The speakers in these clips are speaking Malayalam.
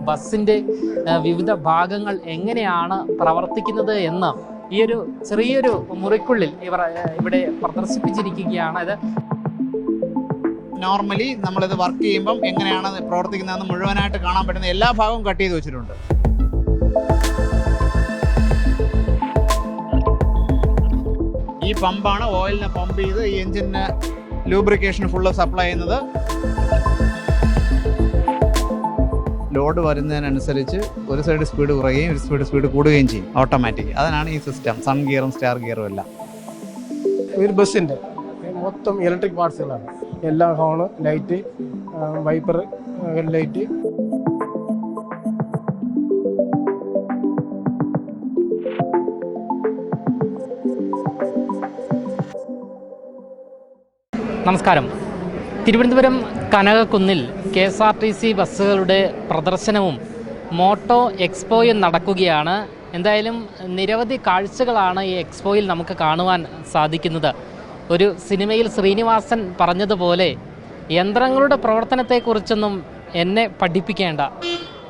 ബസ്സിൻ്റെ വിവിധ ഭാഗങ്ങൾ എങ്ങനെയാണ് പ്രവർത്തിക്കുന്നത് എന്ന് ഈ ഒരു ചെറിയൊരു മുറിക്കുള്ളിൽ ഇവിടെ പ്രദർശിപ്പിച്ചിരിക്കുകയാണ്. ഇത് നോർമലി നമ്മളിത് വർക്ക് ചെയ്യുമ്പം എങ്ങനെയാണ് പ്രവർത്തിക്കുന്നതെന്ന് മുഴുവനായിട്ട് കാണാൻ പറ്റുന്ന എല്ലാ ഭാഗവും കട്ട് ചെയ്ത് വെച്ചിട്ടുണ്ട്. ഈ പമ്പാണ് ഓയിലിനെ പമ്പ് ചെയ്ത് ഈ എഞ്ചിന് ലൂബ്രിക്കേഷന് ഫുള്ള് സപ്ലൈ ചെയ്യുന്നത്. ലോഡ് വരുന്നതിനനുസരിച്ച് ഒരു സൈഡ് സ്പീഡ് കുറയുകയും ഒരു സ്പീഡ് കൂടുകയും ചെയ്യും ഓട്ടോമാറ്റിക്. അതിനാണ് ഈ സിസ്റ്റം, സൺ ഗിയറും സ്റ്റാർ ഗിയറും എല്ലാം. ഒരു ബസ്സിൻ്റെ മൊത്തം ഇലക്ട്രിക് പാർട്സുകളാണ്. എല്ലാ ഹോണ്, ലൈറ്റ്, വൈപ്പർ, ഹെഡ്ലൈറ്റ്. നമസ്കാരം. തിരുവനന്തപുരം കനകക്കുന്നിൽ KSRTC ബസ്സുകളുടെ പ്രദർശനവും മോട്ടോ എക്സ്പോയും നടക്കുകയാണ്. എന്തായാലും നിരവധി കാഴ്ചകളാണ് ഈ എക്സ്പോയിൽ നമുക്ക് കാണുവാൻ സാധിക്കുന്നത്. ഒരു സിനിമയിൽ ശ്രീനിവാസൻ പറഞ്ഞതുപോലെ യന്ത്രങ്ങളുടെ പ്രവർത്തനത്തെക്കുറിച്ചൊന്നും എന്നെ പഠിപ്പിക്കേണ്ട,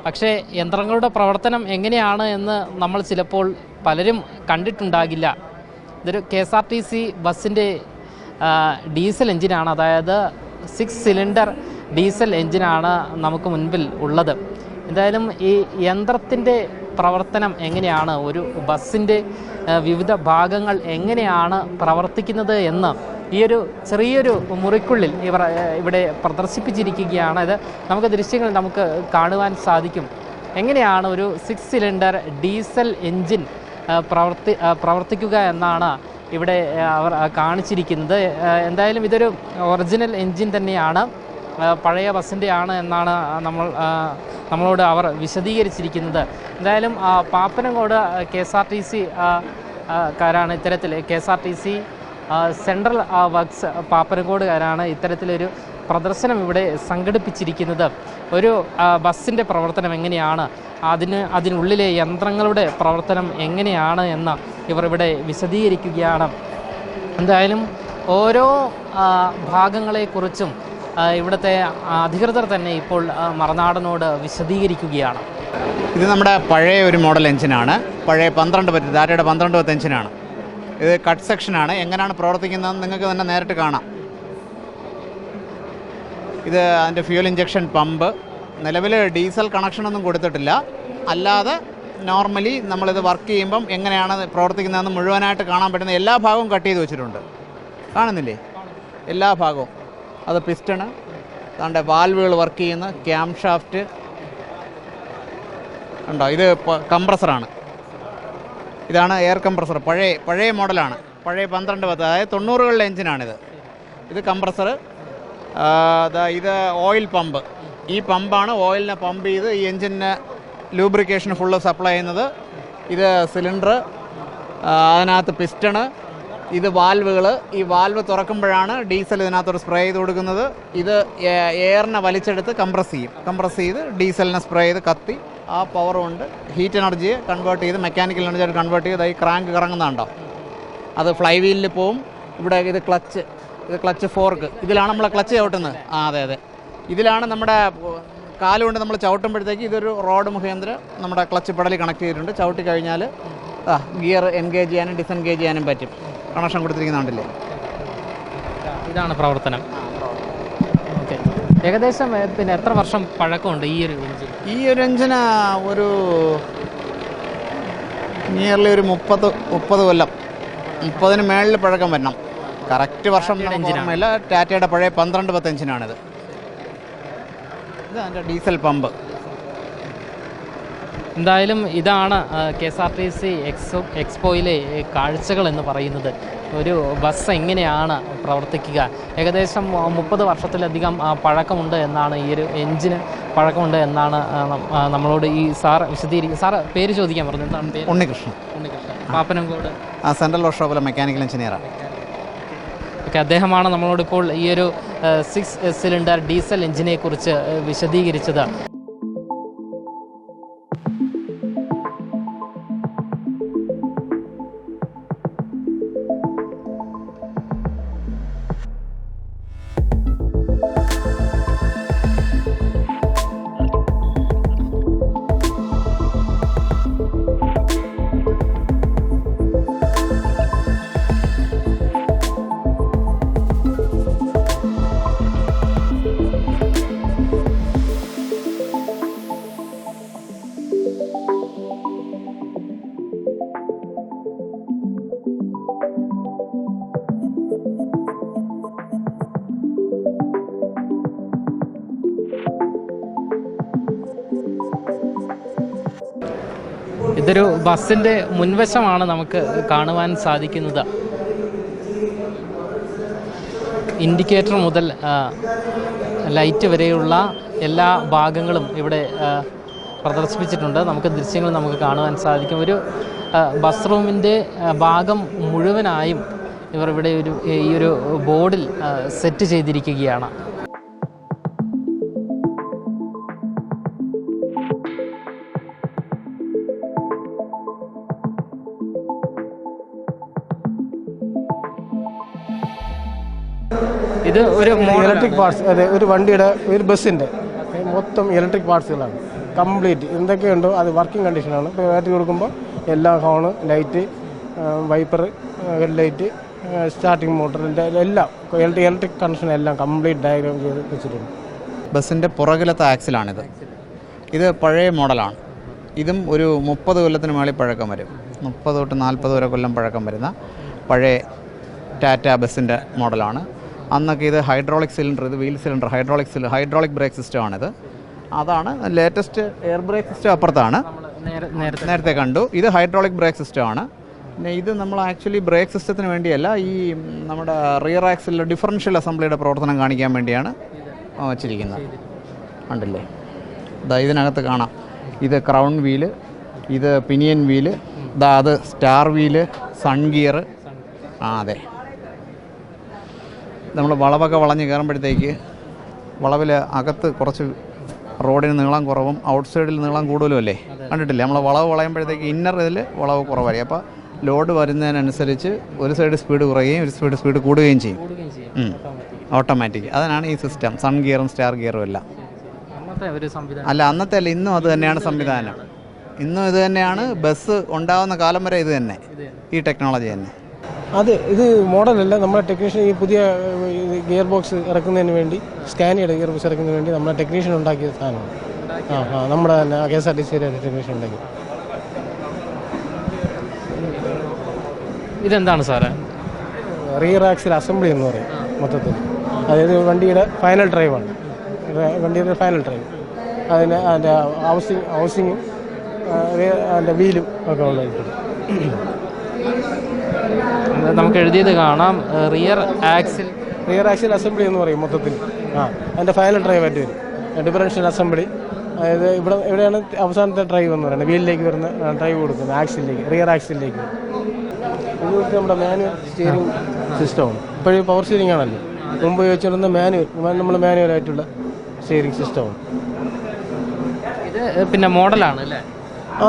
പക്ഷേ യന്ത്രങ്ങളുടെ പ്രവർത്തനം എങ്ങനെയാണ് എന്ന് നമ്മൾ ചിലപ്പോൾ പലരും കണ്ടിട്ടുണ്ടാകില്ല. ഇതൊരു KSRTC ബസ്സിൻ്റെ ഡീസൽ എഞ്ചിനാണ്, അതായത് 6 സിലിണ്ടർ ഡീസൽ എഞ്ചിനാണ് നമുക്ക് മുൻപിൽ ഉള്ളത്. എന്തായാലും ഈ യന്ത്രത്തിൻ്റെ പ്രവർത്തനം എങ്ങനെയാണ്, ഒരു ബസ്സിൻ്റെ വിവിധ ഭാഗങ്ങൾ എങ്ങനെയാണ് പ്രവർത്തിക്കുന്നത് എന്ന് ഈ ഒരു ചെറിയൊരു മുറിക്കുള്ളിൽ ഇവിടെ പ്രദർശിപ്പിച്ചിരിക്കുകയാണ്. ഇത് ദൃശ്യങ്ങൾ നമുക്ക് കാണുവാൻ സാധിക്കും. എങ്ങനെയാണ് ഒരു 6 സിലിണ്ടർ ഡീസൽ എഞ്ചിൻ പ്രവർത്തിക്കുക എന്നാണ് ഇവിടെ അവർ കാണിച്ചിരിക്കുന്നത്. എന്തായാലും ഇതൊരു ഒറിജിനൽ എൻജിൻ തന്നെയാണ്, പഴയ ബസ്സിൻ്റെ ആണ് എന്നാണ് നമ്മളോട് അവർ വിശദീകരിച്ചിരിക്കുന്നത്. എന്തായാലും പാപ്പനംകോട് KSRTC കാരാണ് ഇത്തരത്തിൽ, KSRTC സെൻട്രൽ വർക്ക്സ് പാപ്പനംകോടുകാരാണ് ഇത്തരത്തിലൊരു പ്രദർശനം ഇവിടെ സംഘടിപ്പിച്ചിരിക്കുന്നത്. ഒരു ബസ്സിൻ്റെ പ്രവർത്തനം എങ്ങനെയാണ്, അതിനുള്ളിലെ യന്ത്രങ്ങളുടെ പ്രവർത്തനം എങ്ങനെയാണ് എന്ന് ഇവർ ഇവിടെ വിശദീകരിക്കുകയാണ്. എന്തായാലും ഓരോ ഭാഗങ്ങളെക്കുറിച്ചും ഇവിടുത്തെ അധികൃതർ തന്നെ ഇപ്പോൾ മറുനാടനോട് വിശദീകരിക്കുകയാണ്. ഇത് നമ്മുടെ പഴയ ഒരു മോഡൽ എഞ്ചിനാണ്, പഴയ 12 ടാറ്റയുടെ 12 എഞ്ചിനാണ്. ഇത് കട്ട് സെക്ഷനാണ്. എങ്ങനെയാണ് പ്രവർത്തിക്കുന്നതെന്ന് നിങ്ങൾക്ക് തന്നെ നേരിട്ട് കാണാം. ഇത് അതിൻ്റെ ഫ്യൂൽ ഇഞ്ചക്ഷൻ പമ്പ്. നിലവിൽ ഡീസൽ കണക്ഷനൊന്നും കൊടുത്തിട്ടില്ല, അല്ലാതെ നോർമലി നമ്മളിത് വർക്ക് ചെയ്യുമ്പം എങ്ങനെയാണ് പ്രവർത്തിക്കുന്നതെന്ന് മുഴുവനായിട്ട് കാണാൻ പറ്റുന്ന എല്ലാ ഭാഗവും കട്ട് ചെയ്ത് വെച്ചിട്ടുണ്ട്. കാണുന്നില്ലേ എല്ലാ ഭാഗവും? അത് പിസ്റ്റണ്, അതിൻ്റെ വാൽവുകൾ വർക്ക് ചെയ്യുന്ന ക്യാം ഷാഫ്റ്റ് ഉണ്ടോ. ഇത് കംപ്രസറാണ്, ഇതാണ് എയർ കംപ്രസർ. പഴയ മോഡലാണ്, പഴയ 12 അതായത് 90കളിലെ എഞ്ചിനാണിത്. ഇത് കംപ്രസർ. ഇത് ഓയിൽ പമ്പ്. ഈ പമ്പാണ് ഓയിലിനെ പമ്പ് ചെയ്ത് ഈ എഞ്ചിന് ലൂബ്രിക്കേഷന് ഫുള്ള് സപ്ലൈ ചെയ്യുന്നത്. ഇത് സിലിണ്ടർ, അതിനകത്ത് പിസ്റ്റണ്, ഇത് വാൽവുകൾ. ഈ വാൽവ് തുറക്കുമ്പോഴാണ് ഡീസൽ ഇതിനകത്തൊരു സ്പ്രേ ചെയ്ത് കൊടുക്കുന്നത്. ഇത് എയറിനെ വലിച്ചെടുത്ത് കംപ്രസ് ചെയ്ത് ഡീസലിനെ സ്പ്രേ ചെയ്ത് കത്തി ആ പവർ കൊണ്ട് ഹീറ്റ് എനർജിയെ കൺവേർട്ട് ചെയ്ത് മെക്കാനിക്കൽ എനർജിയായിട്ട് കൺവേർട്ട് ചെയ്ത് ഈ ക്രാങ്ക് കറങ്ങുന്നുണ്ടോ, അത് ഫ്ലൈ വീലിൽ പോവും. ഇവിടെ ഇത് ക്ലച്ച് ഫോർക്ക്. ഇതിലാണ് നമ്മൾ ക്ലച്ച് ചവിട്ടുന്നത്. അതെ, ഇതിലാണ് നമ്മുടെ കാലുകൊണ്ട് നമ്മൾ ചവിട്ടുമ്പോഴത്തേക്ക് ഇതൊരു റോഡ് മുഖേന്ദ്രം നമ്മുടെ ക്ലച്ച് പെടലിൽ കണക്ട് ചെയ്തിട്ടുണ്ട്. ചവിട്ടി കഴിഞ്ഞാൽ ഗിയർ എൻഗേജ് ചെയ്യാനും ഡിസെൻഗേജ് ചെയ്യാനും പറ്റും. കണക്ഷൻ കൊടുത്തിരിക്കുന്നുണ്ടല്ലേ. ഇതാണ് പ്രവർത്തനം. ഓക്കെ, ഏകദേശം പിന്നെ എത്ര വർഷം പഴക്കമുണ്ട് ഈ ഒരു എഞ്ചിൻ? ഈ ഒരു എഞ്ചിന് ഒരു നിയർലി ഒരു 30 കൊല്ലം, 30-ന് മേളിൽ പഴക്കം വരണം. കറക്റ്റ് വർഷം ഓർമ്മയില്ല. ടാറ്റയുടെ പഴയ 12 എഞ്ചിനാണിത്. ഇത് അതിൻ്റെ ഡീസൽ പമ്പ്. എന്തായാലും ഇതാണ് KSRTC എക്സ്പോയിലെ കാഴ്ചകൾ എന്ന് പറയുന്നത്. ഒരു ബസ് എങ്ങനെയാണ് പ്രവർത്തിക്കുക. ഏകദേശം 30 വർഷത്തിലധികം പഴക്കമുണ്ട് എന്നാണ്, ഈ ഒരു എഞ്ചിന് പഴക്കമുണ്ട് എന്നാണ് നമ്മളോട് ഈ സാർ വിശദീകരിക്കും. സാറ് പേര് ചോദിക്കാൻ പറഞ്ഞു. എന്താണ് പേര്? ഉണ്ണികൃഷ്ണൻ. പാപ്പനംകോട് സെൻട്രൽ വർക്ക്ഷോപ്പിലെ മെക്കാനിക്കൽ എഞ്ചിനീയറാണ്. ഓക്കെ, അദ്ദേഹമാണ് നമ്മളോടിപ്പോൾ ഈ ഒരു 6 സിലിണ്ടർ ഡീസൽ എഞ്ചിനെ കുറിച്ച് വിശദീകരിച്ചത്. ഇതൊരു ബസ്സിൻ്റെ മുൻവശമാണ് നമുക്ക് കാണുവാൻ സാധിക്കുന്നത്. ഇൻഡിക്കേറ്റർ മുതൽ ലൈറ്റ് വരെയുള്ള എല്ലാ ഭാഗങ്ങളും ഇവിടെ പ്രദർശിപ്പിച്ചിട്ടുണ്ട്. നമുക്ക് ദൃശ്യങ്ങൾ നമുക്ക് കാണുവാൻ സാധിക്കും. ഒരു ബസ് റൂമിൻ്റെ ഭാഗം മുഴുവനായും ഇവർ ഇവിടെ ഈ ഒരു ബോർഡിൽ സെറ്റ് ചെയ്തിരിക്കുകയാണ്. ഇത് ഒരു ഇലക്ട്രിക് പാർട്സ്, അതെ, ഒരു വണ്ടിയുടെ ഒരു ബസ്സിൻ്റെ മൊത്തം ഇലക്ട്രിക് പാർട്സുകളാണ് കംപ്ലീറ്റ്. എന്തൊക്കെയുണ്ടോ അത് വർക്കിംഗ് കണ്ടീഷനാണ്. ഇപ്പോൾ ബാറ്ററി കൊടുക്കുമ്പോൾ എല്ലാ horn, light, wiper, headlight, starting മോട്ടറിൻ്റെ എല്ലാം ഇലക്ട്രിക് കണക്ഷൻ എല്ലാം കംപ്ലീറ്റ് ഡയഗ്രാം ചെയ്ത് വെച്ചിട്ടുണ്ട്. ബസ്സിൻ്റെ പുറകിലത്തെ ആക്സിലാണിത്. ഇത് പഴയ മോഡലാണ്. ഇതും ഒരു 30 കൊല്ലത്തിന് മേളിൽ പഴക്കം വരും. 30 തൊട്ട് 40 വരെ കൊല്ലം പഴക്കം വരുന്ന പഴയ ടാറ്റ ബസ്സിൻ്റെ മോഡലാണ്. അന്നൊക്കെ ഇത് ഹൈഡ്രോളിക് സിലിണ്ടർ, ഇത് വീൽ സിലിണ്ടർ, ഹൈഡ്രോളിക് ബ്രേക്ക് സിസ്റ്റമാണിത്. അതാണ് ലേറ്റസ്റ്റ്. എയർ ബ്രേക്ക് സിസ്റ്റം അപ്പുറത്താണ്, നേരത്തെ കണ്ടു. ഇത് ഹൈഡ്രോളിക് ബ്രേക്ക് സിസ്റ്റമാണ്. പിന്നെ ഇത് നമ്മൾ ആക്ച്വലി ബ്രേക്ക് സിസ്റ്റത്തിന് വേണ്ടിയല്ല, ഈ നമ്മുടെ റിയർ ആക്സിലെ ഡിഫറൻഷ്യൽ അസംബ്ലിയുടെ പ്രവർത്തനം കാണിക്കാൻ വേണ്ടിയാണ് വച്ചിരിക്കുന്നത്. ഉണ്ടല്ലേ, ഇതിനകത്ത് കാണാം. ഇത് ക്രൗൺ വീല്, ഇത് പിനിയൻ വീല്, അത് സ്റ്റാർ വീല്, സൺ ഗിയർ. അതെ, നമ്മൾ വളവൊക്കെ വളഞ്ഞ് കയറുമ്പോഴത്തേക്ക് വളവിൽ അകത്ത് കുറച്ച് റോഡിന് നീളം കുറവും ഔട്ട് സൈഡിൽ നീളം കൂടുതലും അല്ലേ, കണ്ടിട്ടില്ലേ? നമ്മൾ വളവ് വളയുമ്പോഴത്തേക്ക് ഇന്നർ ഇതിൽ വളവ് കുറവായിരിക്കും. അപ്പോൾ ലോഡ് വരുന്നതിനനുസരിച്ച് ഒരു സൈഡ് സ്പീഡ് കുറയുകയും ഒരു സ്പീഡ് കൂടുകയും ചെയ്യും. ഓട്ടോമാറ്റിക്. അതിനാണ് ഈ സിസ്റ്റം. സൺ ഗിയറും സ്റ്റാർ ഗിയറും എല്ലാം. അന്നത്തെ അല്ല, ഇന്നും അത് തന്നെയാണ് സംവിധാനം. ഇന്നും ഇത് തന്നെയാണ്. ബസ് ഉണ്ടാകുന്ന കാലം വരെ ഇത് തന്നെ, ഈ ടെക്നോളജി തന്നെ. ഇത് മോഡലല്ല, നമ്മുടെ ടെക്നീഷ്യൻ ഈ പുതിയ ഗിയർ ബോക്സ് ഇറക്കുന്നതിന് വേണ്ടി, സ്കാനിയുടെ ഗിയർ ബോക്സ് ഇറക്കുന്നതിന് വേണ്ടി നമ്മുടെ ടെക്നീഷ്യൻ ഉണ്ടാക്കിയ സാധനമാണ്. നമ്മുടെ തന്നെ KSRTC ടെക്നീഷ്യൻ ഉണ്ടാക്കി. ഇതെന്താണ് സാറേ? റിയർ ആക്സിൽ അസംബ്ലി എന്ന് പറയും മൊത്തത്തിൽ. അതായത് വണ്ടിയുടെ ഫൈനൽ ഡ്രൈവാണ്, വണ്ടിയുടെ ഫൈനൽ ഡ്രൈവ്. അതിൻ്റെ ഹൗസിങ്ങും അതിൻ്റെ വീലും ഒക്കെ ഉണ്ടായിട്ടുണ്ട്. നമുക്ക് എഴുതിയത് കാണാം, റിയർ ആക്സിൽ അസംബ്ലി എന്ന് പറയും മൊത്തത്തിൽ. അതിൻ്റെ ഫൈനൽ ഡ്രൈവ് ആയിട്ട് വരും. ഡിഫറൻഷ്യൽ അസംബ്ലി, അതായത് എവിടെയാണ് അവസാനത്തെ ഡ്രൈവ് എന്ന് പറയുന്നത്, വീലിലേക്ക് വരുന്ന ഡ്രൈവ് കൊടുക്കുന്നത്, ആക്സിലേക്ക്, റിയർ ആക്സിലേക്ക്. ഇത് നമ്മുടെ മാനുവൽ സ്റ്റിയറിംഗ് സിസ്റ്റമാണ്. ഇപ്പോഴും പവർ സ്റ്റിയറിംഗ് ആണല്ലോ. മുമ്പ് ഉപയോഗിച്ചിരുന്ന മാനുവലായിട്ടുള്ള സ്റ്റിയറിംഗ് സിസ്റ്റമാണ്. ഇത് പിന്നെ മോഡലാണ് അല്ലേ?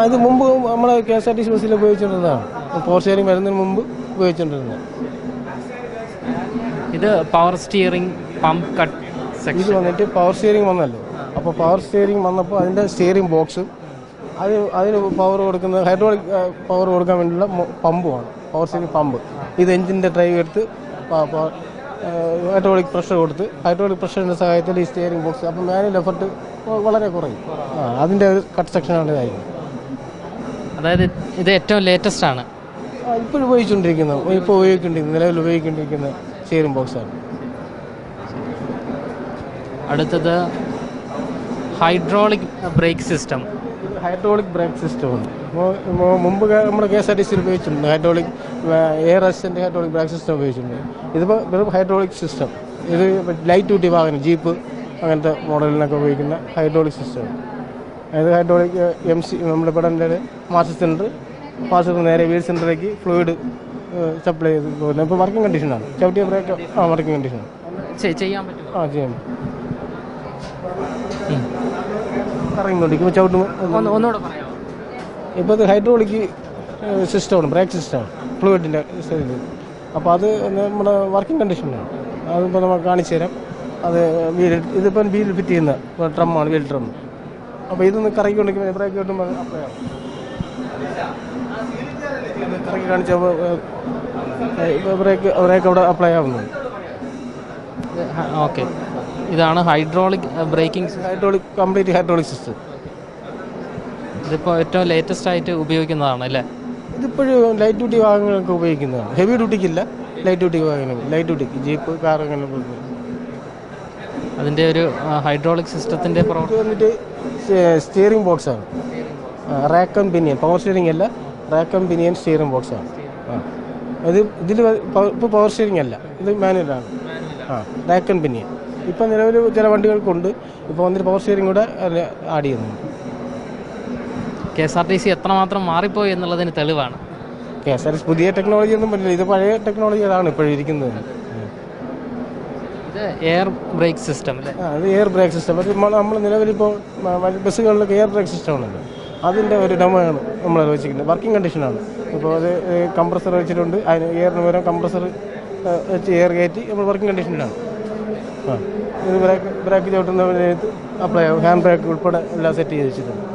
ഇത് മുമ്പ് നമ്മൾ KSRTC ബസ്സിൽ ഉപയോഗിച്ചിരുന്നതാണ്. പവർ സ്റ്റിയറിംഗ് വരുന്നതിന് മുമ്പ് ഉപയോഗിച്ചിട്ടുണ്ടായിരുന്നത്. ഇത് power steering, pump cut section. ഇത് വന്നിട്ട് പവർ സ്റ്റിയറിംഗ് വന്നല്ലോ. അപ്പോൾ പവർ സ്റ്റിയറിംഗ് വന്നപ്പോൾ അതിൻ്റെ സ്റ്റിയറിംഗ് ബോക്സും അതിന് പവർ കൊടുക്കുന്ന ഹൈഡ്രോളിക് പവർ കൊടുക്കാൻ വേണ്ടിയുള്ള പമ്പുമാണ്, പവർ സ്റ്റിയറിംഗ് പമ്പ്. ഇത് എഞ്ചിൻ്റെ ഡ്രൈവ് എടുത്ത് ഹൈഡ്രോളിക് പ്രഷർ കൊടുത്ത്, ഹൈഡ്രോളിക് പ്രഷറിൻ്റെ സഹായത്തിൽ ഈ സ്റ്റിയറിംഗ് ബോക്സ്, അപ്പോൾ മാനുവൽ എഫർട്ട് വളരെ കുറയും. അതിൻ്റെ ഒരു കട്ട് സെക്ഷനാണ് ഇതായിരിക്കും. അതായത് ഇത് ഏറ്റവും ലേറ്റസ്റ്റ് ആണ് ഇപ്പോൾ നിലവിൽ ഉപയോഗിക്കേണ്ടിരിക്കുന്ന സ്റ്റിയറിംഗ് ബോക്സാണ്. അടുത്തത് hydraulic brake system. Hydraulic break സിസ്റ്റമാണ്. മുമ്പ് നമ്മുടെ KSRTC ഉപയോഗിച്ചിട്ടുണ്ട് hydraulic air assistant hydraulic brake system ഉപയോഗിച്ചിട്ടുണ്ട്. ഇതിപ്പോൾ വെറും ഹൈഡ്രോളിക് സിസ്റ്റം. ഇത് ലൈറ്റ് ഡ്യൂട്ടി വാഹനം, ജീപ്പ് അങ്ങനത്തെ മോഡലിനൊക്കെ ഉപയോഗിക്കുന്ന ഹൈഡ്രോളിക് സിസ്റ്റമാണ്. അതായത് ഹൈഡ്രോളിക് MC നമ്മുടെ പെടൻ്റെ മാസ്റ്റർ സിലിണ്ടർ നേരെ വീൽ സെൻറ്ററിലേക്ക് ഫ്ലൂയിഡ് സപ്ലൈ ചെയ്ത് പോകുന്നത്. ഇപ്പോൾ വർക്കിംഗ് കണ്ടീഷനാണ്. ചവിട്ടിയ ബ്രേക്ക് വർക്കിംഗ് കണ്ടീഷനാണ്. ചെയ്യാൻ പറ്റും. ചെയ്യാൻ പറ്റും. കറങ്ങിക്കൊണ്ടിരിക്കുമ്പോൾ ചവിട്ടുമ്പോൾ ഒന്നുകൂടെ പറയാമോ? ഇപ്പോൾ ഇത് ഹൈഡ്രോളിക് സിസ്റ്റമാണ്, ബ്രേക്ക് സിസ്റ്റമാണ്, ഫ്ലൂയിഡിൻ്റെ സ്ഥിതി. അപ്പോൾ അത് നമ്മുടെ വർക്കിംഗ് കണ്ടീഷനാണ്. അതിപ്പോൾ നമുക്ക് കാണിച്ചു തരാം. അത് ഇതിപ്പം വീൽ ഫിറ്റ് ചെയ്യുന്ന ഡ്രമ്മാണ്, വീൽ ഡ്രം. അപ്പോൾ ഇതൊന്ന് കറങ്ങിക്കൊണ്ടിരിക്കുമ്പോൾ ബ്രേക്ക് കിട്ടുമ്പോൾ അപ്ലൈ ആവും. കറക്കി കാണിച്ചപ്പോൾ ബ്രേക്ക് അവിടെ അപ്ലൈ ആവുന്നുണ്ട്. ഓക്കെ, ഇതാണ് hydraulic braking, complete hydraulic system. ഇതിപ്പോൾ ഏറ്റവും ലേറ്റസ്റ്റ് ആയിട്ട് ഉപയോഗിക്കുന്നതാണ് അല്ലേ? ഇതിപ്പോഴും ലൈറ്റ് ഡ്യൂട്ടി വാഹനങ്ങൾക്ക് ഉപയോഗിക്കുന്നതാണ്. ഹെവി ഡ്യൂട്ടിക്കില്ല, ലൈറ്റ് ഡ്യൂട്ടി വാഹനങ്ങൾ, ലൈറ്റ് ഡ്യൂട്ടിക്ക് ജീപ്പ്, കാർ അങ്ങനെ. അതിൻ്റെ ഒരു ഹൈഡ്രോളിക് സിസ്റ്റത്തിൻ്റെ പ്രവർത്തനം വന്നിട്ട് സ്റ്റിയറിംഗ് ബോക്സാണ്. Rack and pinion, power steering അല്ല, റാക്ക് ആൻഡ് പിനിയൻ സ്റ്റിയറിംഗ് ബോക്സാണ്. ഇതിൽ ഇപ്പോൾ പവർ സ്റ്റിയറിംഗ് അല്ല, ഇത് മാനുവലാണ്. റാക്ക് ആൻഡ് പിനിയൻ ഇപ്പം നിലവിൽ ചില വണ്ടികൾക്കുണ്ട്. ഇപ്പോൾ വന്നിട്ട് പവർ സ്റ്റിയറിംഗ് കൂടെ ആഡ് ചെയ്യുന്നുണ്ട്. KSRTC എത്രമാത്രം മാറിപ്പോയി എന്നുള്ളതിന് തെളിവാണ്. KSRTC പുതിയ ടെക്നോളജി ഒന്നും പറ്റില്ല, ഇത് പഴയ ടെക്നോളജികളാണ് ഇപ്പോഴും ഇരിക്കുന്നത്. ഇത് എയർ ബ്രേക്ക് സിസ്റ്റം അല്ലേ? അത് എയർ ബ്രേക്ക് സിസ്റ്റം. അത് നമ്മൾ നിലവിലിപ്പോൾ ബസ്സുകളിലൊക്കെ എയർ ബ്രേക്ക് സിസ്റ്റം ഉണ്ടല്ലോ, അതിൻ്റെ ഒരു ഡെമോയാണ് നമ്മൾ വെച്ചിരിക്കുന്നത്. വർക്കിംഗ് കണ്ടീഷനാണ്. ഇപ്പോൾ അത് കംപ്രസർ വെച്ചിട്ടുണ്ട്, അതിന് എയറിന് പകരം കംപ്രസർ വെച്ച് എയർ കയറ്റി നമ്മൾ വർക്കിംഗ് കണ്ടീഷനിലാണ്. ഇത് ബ്രേക്ക് ചവിട്ടുന്നതിനകത്ത് അപ്ലൈ ആവും. ഹാൻഡ് ബ്രേക്ക് ഉൾപ്പെടെ എല്ലാം സെറ്റ് ചെയ്ത് വെച്ചിട്ടുണ്ട്.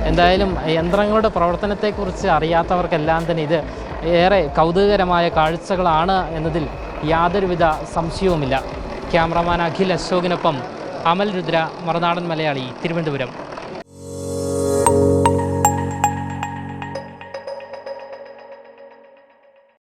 എന്തായാലും യന്ത്രങ്ങളുടെ പ്രവർത്തനത്തെക്കുറിച്ച് അറിയാത്തവർക്കെല്ലാം തന്നെ ഇത് ഏറെ കൗതുകകരമായ കാഴ്ചകളാണ് എന്നതിൽ യാതൊരുവിധ സംശയവുമില്ല. ക്യാമറമാൻ അഖിൽ അശോകിനൊപ്പം അമൽ രുദ്ര, മറുനാടൻ മലയാളി, തിരുവനന്തപുരം.